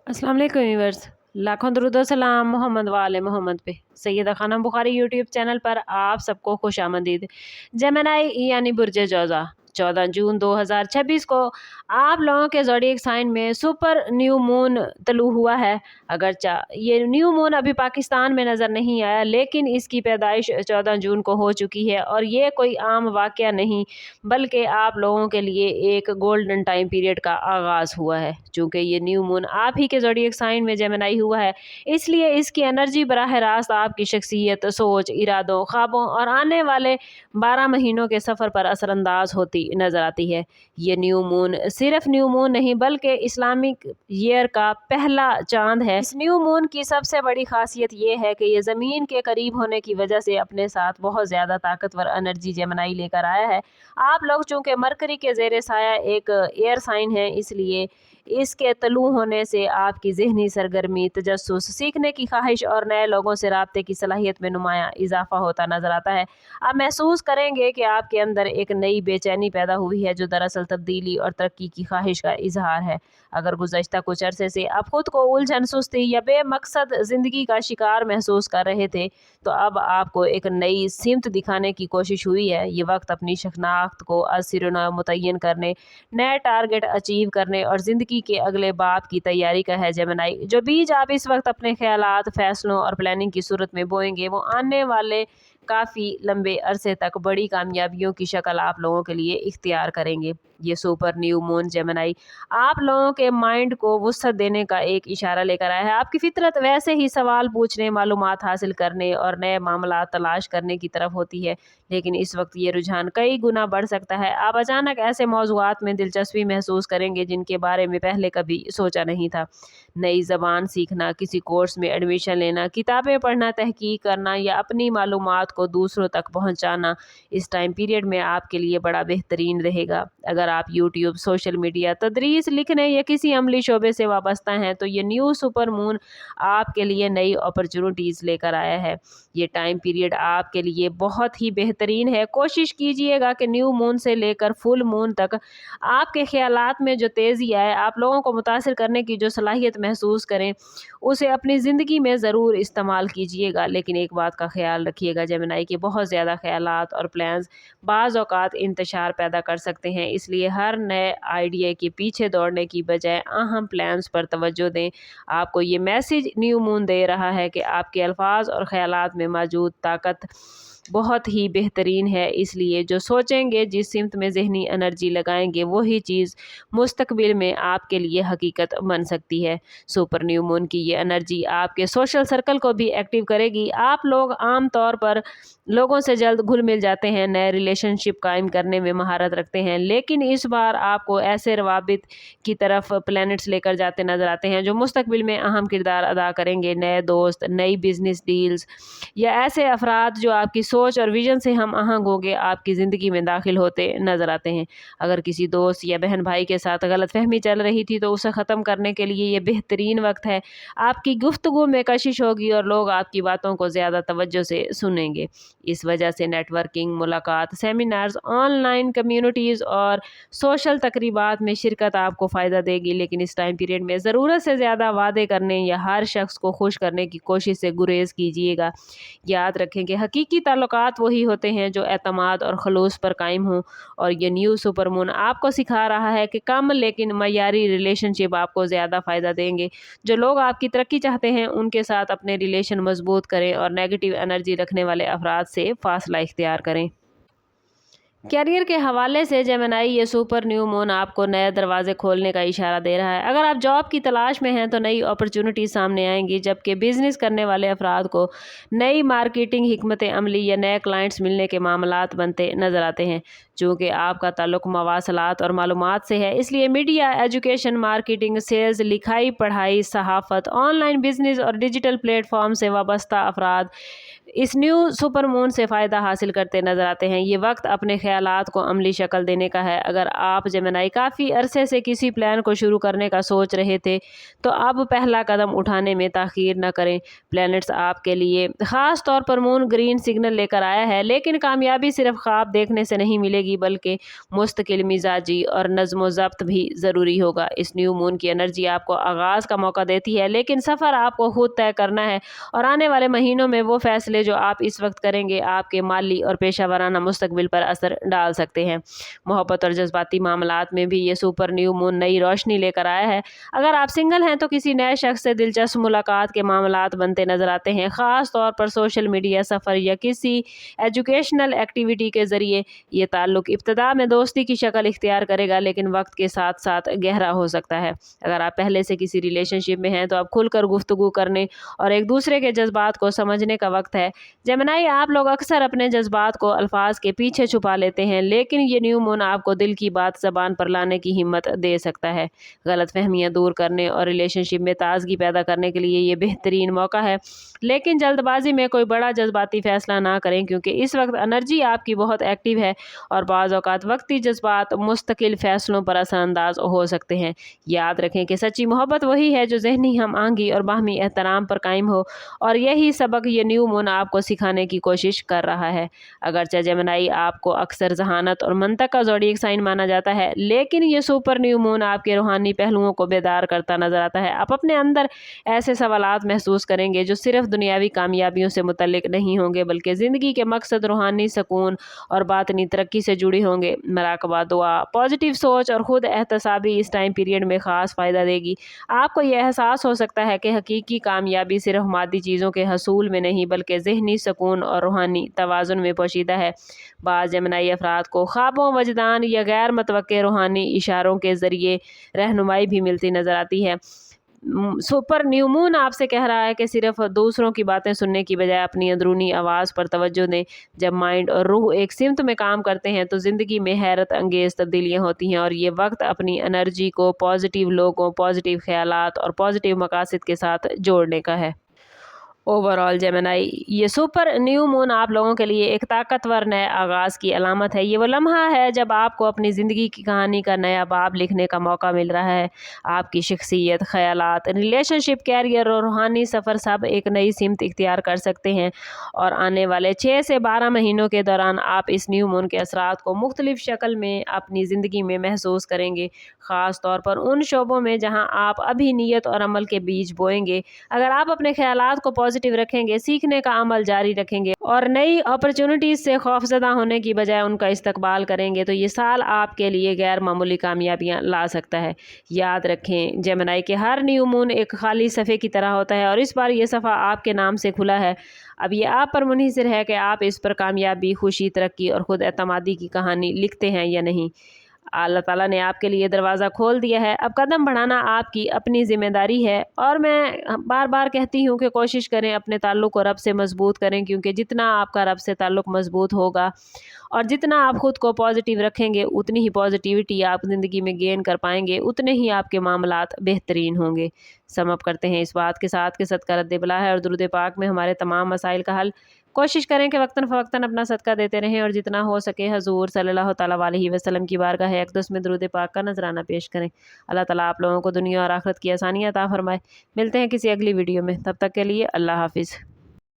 अस्सलाम वालेकुम व्यूअर्स, लाखों दरूद व सलाम मोहम्मद वाले मोहम्मद पे। सैयदा खानम बुखारी यूट्यूब चैनल पर आप सबको खुश आमदीद। जेमिनी यानी बुर्ज जोज़ा 14 जून 2026 को आप लोगों के ज़ोडिएक साइन में सुपर न्यू मून तलू हुआ है। अगरचा ये न्यू मून अभी पाकिस्तान में नज़र नहीं आया, लेकिन इसकी पैदाइश 14 जून को हो चुकी है और ये कोई आम वाक़या नहीं, बल्कि आप लोगों के लिए एक गोल्डन टाइम पीरियड का आगाज़ हुआ है। चूँकि ये न्यू मून आप ही के ज़ोडिएक साइन में जेमिनी हुआ है, इसलिए इसकी एनर्जी बराह रास्त आपकी शख्सियत, सोच, इरादों, ख्वाबों और आने वाले 12 महीनों के सफ़र पर असरअंदाज होती नज़र आती है। ये न्यू मून सिर्फ न्यू मून नहीं, बल्कि इस्लामिक ईयर का पहला चांद है। इस न्यू मून की सबसे बड़ी खासियत ये है कि ये ज़मीन के करीब होने की वजह से अपने साथ बहुत ज़्यादा ताकतवर एनर्जी जेमिनी लेकर आया है। आप लोग चूँकि मरकरी के ज़ेरे साया एक एयर साइन है, इसलिए इसके तलू होने से आपकी ज़हनी सरगर्मी, तजस्सुस, सीखने की ख्वाहिश और नए लोगों से राब्ते की सलाहियत में नुमायाँ इजाफा होता नज़र आता है। आप महसूस करेंगे कि आपके अंदर एक नई बेचैनी पैदा हुई है, जो दरअसल तब्दीली और तरक्की की ख्वाहिश का इजहार है। अगर गुज़श्ता कुछ अरसे से आप खुद को उलझन, सुस्ती या बेमकसद ज़िंदगी का शिकार महसूस कर रहे थे, तो अब आपको एक नई सिमत दिखाने की कोशिश हुई है। ये वक्त अपनी शनाख्त को असिर-ओ-नौ मुतय्यन करने, नए टारगेट अचीव करने और ज़िंदगी के अगले बाब की तैयारी का है। जेमिनी, जो बीज आप इस वक्त अपने ख्यालात, फैसलों और प्लानिंग की सूरत में बोएंगे, वो आने वाले काफ़ी लंबे अरसे तक बड़ी कामयाबियों की शक्ल आप लोगों के लिए इख्तियार करेंगे। ये सुपर न्यू मून जेमिनी आप लोगों के माइंड को वुसअत देने का एक इशारा लेकर आया है। आपकी फितरत वैसे ही सवाल पूछने, मालूमात हासिल करने और नए मामला तलाश करने की तरफ होती है, लेकिन इस वक्त ये रुझान कई गुना बढ़ सकता है। आप अचानक ऐसे मौज़ूआत में दिलचस्पी महसूस करेंगे जिनके बारे में पहले कभी सोचा नहीं था। नई ज़बान सीखना, किसी कोर्स में एडमिशन लेना, किताबें पढ़ना, तहकीक करना या अपनी मालूमात को दूसरों तक पहुंचाना इस टाइम पीरियड में आपके लिए बड़ा बेहतरीन रहेगा। अगर आप यूट्यूब, सोशल मीडिया, तदरीस, लिखने या किसी अमली शोबे से वाबस्ता हैं, तो ये न्यू सुपर मून आपके लिए नई अपॉर्चुनिटीज़ लेकर आया है। ये टाइम पीरियड आपके लिए बहुत ही बेहतरीन है। कोशिश कीजिएगा कि न्यू मून से लेकर फुल मून तक आपके ख्यालात में जो तेज़ी आए, आप लोगों को मुतासिर करने की जो सलाहियत महसूस करें, उसे अपनी ज़िंदगी में ज़रूर इस्तेमाल कीजिएगा। लेकिन एक बात का ख्याल रखिएगा जेमिनी, कि बहुत ज़्यादा ख्यालात और प्लान्स बाज़ औक़ात इंतशार पैदा कर सकते हैं, इसलिए हर नए आइडिया के पीछे दौड़ने की बजाय अहम प्लान्स पर तवज्जो दें। आपको ये मैसेज न्यू मून दे रहा है कि आपके अल्फाज और ख्यालात में मौजूद ताकत बहुत ही बेहतरीन है, इसलिए जो सोचेंगे, जिस सिमत में ज़हनी एनर्जी लगाएंगे, वही चीज़ मुस्तकबिल में आपके लिए हकीकत बन सकती है। सुपर न्यू मून की ये एनर्जी आपके सोशल सर्कल को भी एक्टिव करेगी। आप लोग आम तौर पर लोगों से जल्द घुल मिल जाते हैं, नए रिलेशनशिप कायम करने में महारत रखते हैं, लेकिन इस बार आपको ऐसे रवाबित की तरफ प्लैनेट्स लेकर जाते नजर आते हैं जो मुस्तकबिल में अहम किरदार अदा करेंगे। नए दोस्त, नई बिजनेस डील्स या ऐसे अफराद जो आपकी सोच और विजन से हम आहंग होंगे, आपकी ज़िंदगी में दाखिल होते नज़र आते हैं। अगर किसी दोस्त या बहन भाई के साथ गलतफहमी चल रही थी, तो उसे ख़त्म करने के लिए ये बेहतरीन वक्त है। आपकी गुफ्तगू में कशिश होगी और लोग आपकी बातों को ज़्यादा तवज्जो से सुनेंगे। इस वजह से नेटवर्किंग, मुलाकात, सेमिनार्स, ऑनलाइन कम्युनिटीज़ और सोशल तकरीबात में शिरकत आपको फ़ायदा देगी। लेकिन इस टाइम पीरियड में ज़रूरत से ज़्यादा वादे करने या हर शख्स को खुश करने की कोशिश से गुरेज कीजिएगा। याद रखें कि हकीकी ताल्लुकात वही होते हैं जो एतमाद और खलूस पर कायम हों, और ये न्यू सुपर मून आपको सिखा रहा है कि कम लेकिन मयारी रिलेशनशिप आपको ज़्यादा फ़ायदा देंगे। जो लोग आपकी तरक्की चाहते हैं, उनके साथ अपने रिलेशन मजबूत करें और नेगेटिव एनर्जी रखने वाले अफराद से फासला इख्तियार करें। कैरियर के हवाले से जेमिनी, ये सुपर न्यू मून आपको नए दरवाजे खोलने का इशारा दे रहा है। अगर आप जॉब की तलाश में हैं, तो नई अपॉर्चुनिटी सामने आएंगी, जबकि बिजनेस करने वाले अफराद को नई मार्केटिंग हिकमत अमली या नए क्लाइंट्स मिलने के मामलात बनते नज़र आते हैं। चूँकि आपका ताल्लुक़ मवासलात और मालूमात से है, इसलिए मीडिया, एजुकेशन, मार्केटिंग, सेल्स, लिखाई पढ़ाई, सहाफ़त, ऑनलाइन बिजनेस और डिजिटल प्लेटफॉर्म से वाबस्ता अफराद इस न्यू सुपर मून से फ़ायदा हासिल करते नज़र आते हैं। ये वक्त अपने ख्यालात को अमली शक्ल देने का है। अगर आप जेमिनी काफ़ी अरसे से किसी प्लान को शुरू करने का सोच रहे थे, तो अब पहला कदम उठाने में ताख़ीर न करें। प्लैनेट्स आपके लिए ख़ास तौर पर मून ग्रीन सिग्नल लेकर आया है, लेकिन कामयाबी सिर्फ ख्वाब देखने से नहीं मिलेगी। मिलेगी बल्कि मुस्तकिल मिजाजी और नज़्म व ज़ब्त भी ज़रूरी होगा। इस न्यू मून की एनर्जी आपको आगाज़ का मौका देती है, लेकिन सफ़र आपको खुद तय करना है और आने वाले महीनों में वो फैसले जो आप इस वक्त करेंगे आपके माली और पेशा वराना मुस्तकबिल पर असर डाल सकते हैं। मोहब्बत और जज्बाती मामलात में भी ये super new moon Nai Roshni लेकर आया है। अगर आप सिंगल हैं तो किसी नए शख्स से दिलचस्प मुलाकात के मामलात बनते नजर आते हैं, ख़ास तौर पर सोशल मीडिया, सफ़र या किसी एजुकेशनल एक्टिविटी के ज़रिए। ये ताल्लुक़ इब्तिदा में दोस्ती की शक्ल इख्तियार करेगा, लेकिन वक्त के साथ साथ गहरा हो सकता है। अगर आप पहले से किसी रिलेशनशिप में हैं तो अब खुलकर गुफ्तगू करने और एक दूसरे के जज्बात को समझने का वक्त है। जेमिनी, आप लोग अक्सर अपने जज्बात को अल्फाज के पीछे छुपा लेते हैं, लेकिन ये न्यू मून आपको दिल की बात ज़बान पर लाने की हिम्मत दे सकता है। गलतफहमियां दूर करने और रिलेशनशिप में ताजगी पैदा करने के लिए ये बेहतरीन मौका है, लेकिन जल्दबाजी में कोई बड़ा जज्बाती फैसला ना करें, क्योंकि इस वक्त एनर्जी आपकी बहुत एक्टिव है और बाज़ औक़ात वक्ती जज्बात मुस्तकिल फ़ैसलों पर असरअंदाज हो सकते हैं। याद रखें कि सच्ची मोहब्बत वही है जो ज़हनी हम आहंगी और बाहमी एहतराम पर कायम हो, और यही सबक ये न्यू मून आपको सिखाने की कोशिश कर रहा है। अगरचे जेमिनी आपको अक्सर जहानत और मंतक का ज़ोडिएक साइन माना जाता है, लेकिन ये सुपर न्यू मून आपके रूहानी पहलुओं को बेदार करता नजर आता है। आप अपने अंदर ऐसे सवालात महसूस करेंगे जो सिर्फ दुनियावी कामयाबियों से मुतल्लिक नहीं होंगे, बल्कि ज़िंदगी के मकसद, रूहानी सुकून और बातनी तरक्की से जुड़ी होंगे। मराकबा, दुआ, पॉजिटिव सोच और ख़ुद एहतसाबी इस टाइम पीरियड में ख़ास फ़ायदा देगी। आपको यह एहसास हो सकता है कि हकीकी कामयाबी सिर्फ मादी चीज़ों के हसूल में नहीं, बल्कि ज़हनी सुकून और रूहानी तवाज़ुन में पोशीदा है। बाज़ जेमिनी अफराद को ख्वाबों, वजदान या गैर मुतवक्के रूहानी इशारों के ज़रिए रहनुमाई भी मिलती नज़र आती है। सुपर न्यू मून आपसे कह रहा है कि सिर्फ दूसरों की बातें सुनने की बजाय अपनी अंदरूनी आवाज़ पर तवज्जो दें। जब माइंड और रूह एक सिमत में काम करते हैं तो ज़िंदगी में हैरत अंगेज़ तब्दीलियाँ होती हैं, और ये वक्त अपनी एनर्जी को पॉजिटिव लोगों, पॉजिटिव ख्यालात और पॉजिटिव मकासद के साथ जोड़ने का है। ओवरऑल जेमिनी, ये सुपर न्यू मून आप लोगों के लिए एक ताकतवर नए आगाज़ की अलामत है। ये वो लम्हा है जब आपको अपनी ज़िंदगी की कहानी का नया बाब लिखने का मौका मिल रहा है। आपकी शख्सियत, ख़यालात, रिलेशनशिप, कैरियर और रूहानी सफ़र सब एक नई सिमत इख्तियार कर सकते हैं, और आने वाले 6 से 12 महीनों के दौरान आप इस न्यू मून के असरात को मुख्तलिफ़ शक्ल में अपनी ज़िंदगी में महसूस करेंगे, ख़ास तौर पर उन शोबों में जहाँ आप अभी नीयत और अमल के बीज बोएंगे। अगर आप अपने ख़यालात को पॉजिटिव रखेंगे, सीखने का अमल जारी रखेंगे और नई अपॉर्चुनिटीज से खौफजदा होने की बजाय उनका इस्तकबाल करेंगे, तो ये साल आपके लिए गैर मामूली कामयाबियां ला सकता है। याद रखें जेमिनी के हर न्यू मून एक खाली सफ़े की तरह होता है, और इस बार ये सफ़ा आपके नाम से खुला है। अब ये आप पर मुनहिसर है कि आप इस पर कामयाबी, खुशी, तरक्की और ख़ुद एतमादी की कहानी लिखते हैं या नहीं। अल्लाह ताला ने आपके लिए दरवाज़ा खोल दिया है, अब कदम बढ़ाना आपकी अपनी ज़िम्मेदारी है। और मैं बार बार कहती हूँ कि कोशिश करें अपने ताल्लुक़ को रब से मज़बूत करें, क्योंकि जितना आपका रब से ताल्लुक़ मज़बूत होगा और जितना आप ख़ुद को पॉजिटिव रखेंगे, उतनी ही पॉजिटिविटी आप ज़िंदगी में गेन कर पाएंगे, उतने ही आपके मामलात बेहतरीन होंगे। सम अप करते हैं इस बात के साथ कि सदका रद्द बला है और दुरूद पाक में हमारे तमाम मसाइल का हल। कोशिश करें कि वक्तन फ़वक्तन अपना सदका देते रहें, और जितना हो सके हजूर सल्लल्लाहु तआला अलैहि वसल्लम की बारगाह अक़दस में दुरूद पाक का नजराना पेश करें। अल्लाह ताला आप लोगों को दुनिया और आखिरत की आसानियाँ अता फरमाए। मिलते हैं किसी अगली वीडियो में, तब तक के लिए अल्लाह हाफिज़।